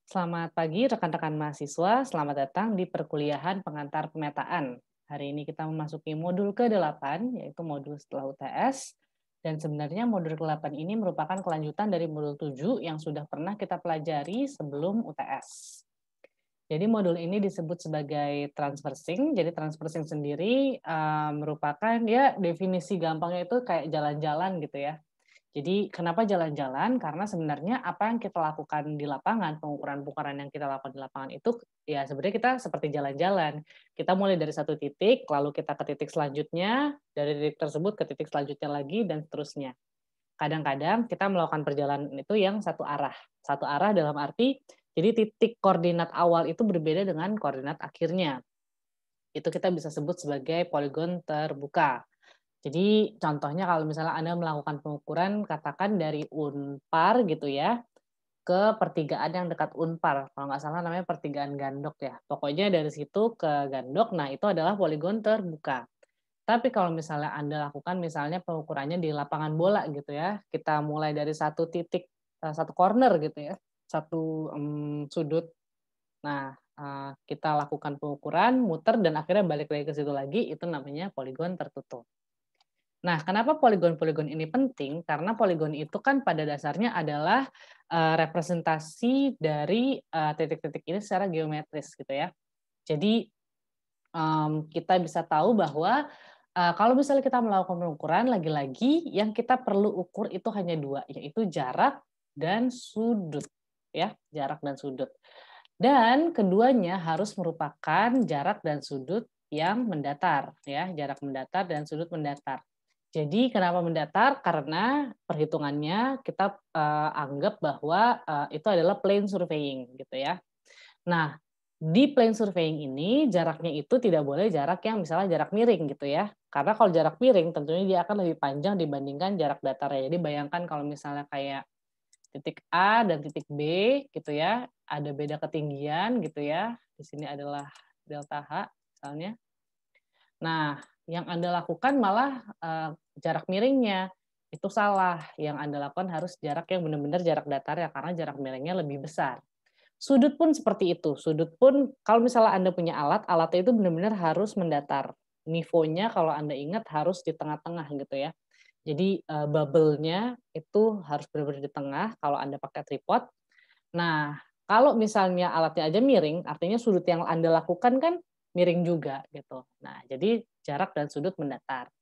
Selamat pagi rekan-rekan mahasiswa, selamat datang di perkuliahan pengantar pemetaan. Hari ini kita memasuki modul ke-8, yaitu modul setelah UTS. Dan sebenarnya modul ke-8 ini merupakan kelanjutan dari modul 7 yang sudah pernah kita pelajari sebelum UTS. Jadi modul ini disebut sebagai transversing. Jadi transversing sendiri merupakan ya definisi gampangnya itu kayak jalan-jalan gitu ya. Jadi kenapa jalan-jalan? Karena sebenarnya apa yang kita lakukan di lapangan, pengukuran-pengukuran yang kita lakukan di lapangan itu ya sebenarnya kita seperti jalan-jalan. Kita mulai dari satu titik, lalu kita ke titik selanjutnya, dari titik tersebut ke titik selanjutnya lagi, dan seterusnya. Kadang-kadang kita melakukan perjalanan itu yang satu arah. Satu arah dalam arti, jadi titik koordinat awal itu berbeda dengan koordinat akhirnya. Itu kita bisa sebut sebagai poligon terbuka. Jadi contohnya kalau misalnya Anda melakukan pengukuran katakan dari Unpar gitu ya, ke pertigaan yang dekat Unpar, kalau nggak salah namanya pertigaan Gandok ya. Pokoknya dari situ ke Gandok, nah itu adalah poligon terbuka. Tapi kalau misalnya Anda lakukan misalnya pengukurannya di lapangan bola gitu ya, kita mulai dari satu titik, satu corner gitu ya, satu, sudut. Nah, kita lakukan pengukuran, muter dan akhirnya balik lagi ke situ lagi, itu namanya poligon tertutup. Nah, kenapa poligon-poligon ini penting? Karena poligon itu kan pada dasarnya adalah, representasi dari, titik-titik ini secara geometris gitu ya. Jadi, kita bisa tahu bahwa, kalau misalnya kita melakukan pengukuran, lagi-lagi yang kita perlu ukur itu hanya 2, yaitu jarak dan sudut, ya, jarak dan sudut. Dan keduanya harus merupakan jarak dan sudut yang mendatar, ya, jarak mendatar dan sudut mendatar. Jadi kenapa mendatar? Karena perhitungannya kita, anggap bahwa, itu adalah plane surveying gitu ya. Nah, di plane surveying ini jaraknya itu tidak boleh jarak yang misalnya jarak miring gitu ya. Karena kalau jarak miring tentunya dia akan lebih panjang dibandingkan jarak datar ya. Jadi bayangkan kalau misalnya kayak titik A dan titik B gitu ya, ada beda ketinggian gitu ya. Di sini adalah delta H misalnya. Nah, yang Anda lakukan malah, jarak miringnya, itu salah. Yang Anda lakukan harus jarak yang benar-benar jarak datar ya, karena jarak miringnya lebih besar. Sudut pun seperti itu, sudut pun kalau misalnya Anda punya alat, alatnya itu benar-benar harus mendatar. Nivonya kalau Anda ingat harus di tengah-tengah gitu ya. Jadi, bubble-nya itu harus benar-benar di tengah kalau Anda pakai tripod. Nah, kalau misalnya alatnya aja miring, artinya sudut yang Anda lakukan kan miring juga gitu. Nah, jadi jarak dan sudut mendatar.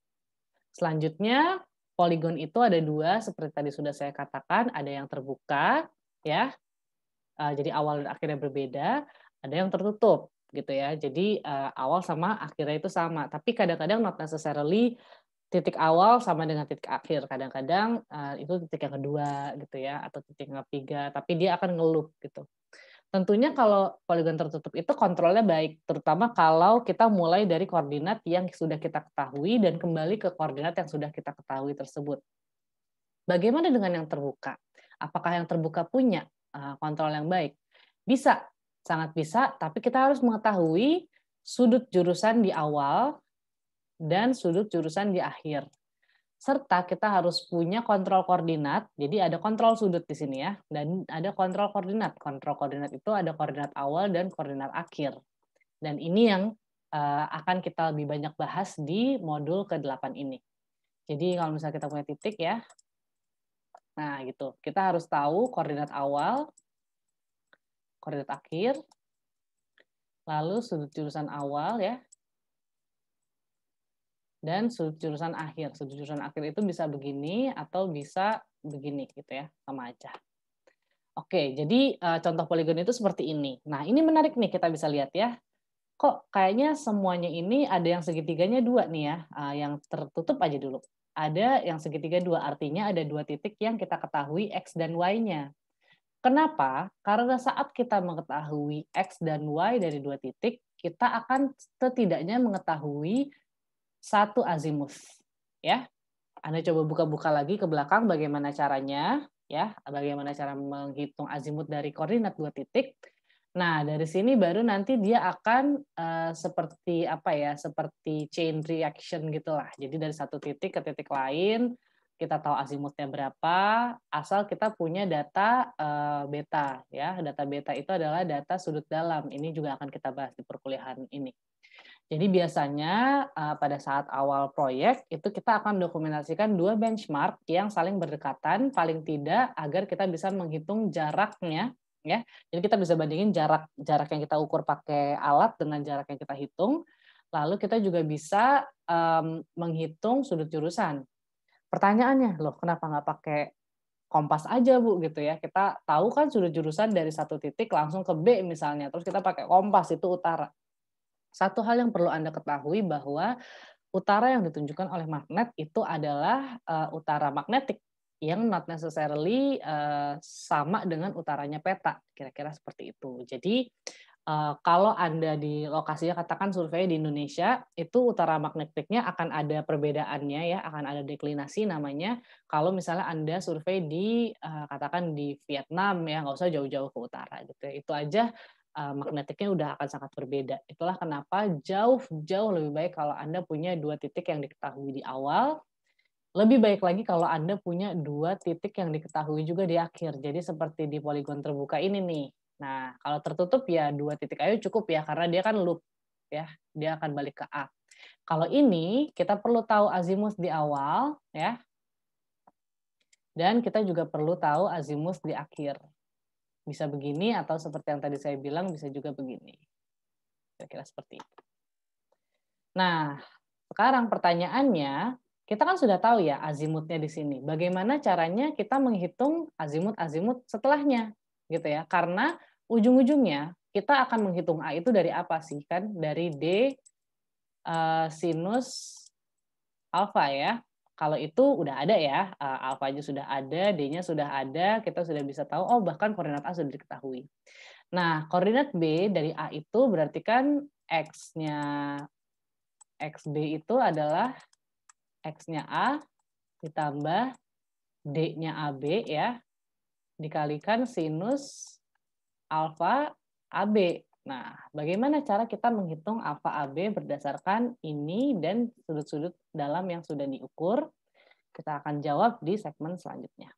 Selanjutnya, poligon itu ada 2 seperti tadi sudah saya katakan, ada yang terbuka ya, jadi awal dan akhirnya berbeda, ada yang tertutup gitu ya. Jadi, awal sama akhirnya itu sama, tapi kadang-kadang not necessarily titik awal sama dengan titik akhir. Kadang-kadang, itu titik yang kedua gitu ya, atau titik yang ketiga, tapi dia akan nge-loop gitu. Tentunya kalau poligon tertutup itu kontrolnya baik, terutama kalau kita mulai dari koordinat yang sudah kita ketahui dan kembali ke koordinat yang sudah kita ketahui tersebut. Bagaimana dengan yang terbuka? Apakah yang terbuka punya, kontrol yang baik? Bisa, sangat bisa, tapi kita harus mengetahui sudut jurusan di awal dan sudut jurusan di akhir. Serta kita harus punya kontrol koordinat, jadi ada kontrol sudut di sini ya, dan ada kontrol koordinat. Kontrol koordinat itu ada koordinat awal dan koordinat akhir. Dan ini yang akan kita lebih banyak bahas di modul ke-8 ini. Jadi kalau misalnya kita punya titik ya, nah gitu, kita harus tahu koordinat awal, koordinat akhir, lalu sudut jurusan awal ya, dan sudut jurusan akhir. Sudut jurusan akhir itu bisa begini atau bisa begini gitu ya, sama aja. Oke, jadi, contoh poligon itu seperti ini. Nah, ini menarik nih kita bisa lihat ya, kok kayaknya semuanya ini ada yang segitiganya 2 nih ya, yang tertutup aja dulu. Ada yang segitiga 2, artinya ada 2 titik yang kita ketahui X dan Y-nya. Kenapa? Karena saat kita mengetahui X dan Y dari 2 titik, kita akan setidaknya mengetahui satu azimut, ya. Anda coba buka-buka lagi ke belakang bagaimana caranya, ya, bagaimana cara menghitung azimut dari koordinat 2 titik. Nah, dari sini baru nanti dia akan, seperti apa ya, seperti chain reaction gitulah. Jadi dari satu titik ke titik lain, kita tahu azimutnya berapa, asal kita punya data beta ya. Data beta itu adalah data sudut dalam. Ini juga akan kita bahas di perkuliahan ini. Jadi biasanya pada saat awal proyek itu kita akan dokumentasikan 2 benchmark yang saling berdekatan paling tidak agar kita bisa menghitung jaraknya ya. Jadi kita bisa bandingin jarak yang kita ukur pakai alat dengan jarak yang kita hitung. Lalu kita juga bisa menghitung sudut jurusan. Pertanyaannya, loh kenapa nggak pakai kompas aja Bu gitu ya? Kita tahu kan sudut jurusan dari satu titik langsung ke B misalnya, terus kita pakai kompas itu utara. Satu hal yang perlu Anda ketahui bahwa utara yang ditunjukkan oleh magnet itu adalah utara magnetik yang not necessarily sama dengan utaranya peta, kira-kira seperti itu. Jadi kalau Anda di lokasinya katakan survei di Indonesia, itu utara magnetiknya akan ada perbedaannya ya, akan ada deklinasi namanya. Kalau misalnya Anda survei di katakan di Vietnam ya, nggak usah jauh-jauh ke utara gitu ya. Itu aja magnetiknya udah akan sangat berbeda. Itulah kenapa jauh lebih baik kalau Anda punya 2 titik yang diketahui di awal, lebih baik lagi kalau Anda punya 2 titik yang diketahui juga di akhir. Jadi seperti di poligon terbuka ini nih. Nah, kalau tertutup ya 2 titik aja cukup ya, karena dia kan loop ya, dia akan balik ke A. Kalau ini kita perlu tahu azimut di awal ya, dan kita juga perlu tahu azimut di akhir. Bisa begini atau seperti yang tadi saya bilang bisa juga begini. Kira-kira seperti itu. Nah, sekarang pertanyaannya, kita kan sudah tahu ya azimutnya di sini. Bagaimana caranya kita menghitung azimut-azimut setelahnya, gitu ya? Karena ujung-ujungnya kita akan menghitung A itu dari apa sih? Kan dari D sinus alfa ya. Kalau itu udah ada ya, alfanya sudah ada, D-nya sudah ada, kita sudah bisa tahu, oh bahkan koordinat A sudah diketahui. Nah, koordinat B dari A itu berarti kan X-nya XB itu adalah X-nya A ditambah D-nya AB ya, dikalikan sinus alfa AB. Nah, bagaimana cara kita menghitung alfa AB berdasarkan ini dan sudut-sudut dalam yang sudah diukur? Kita akan jawab di segmen selanjutnya.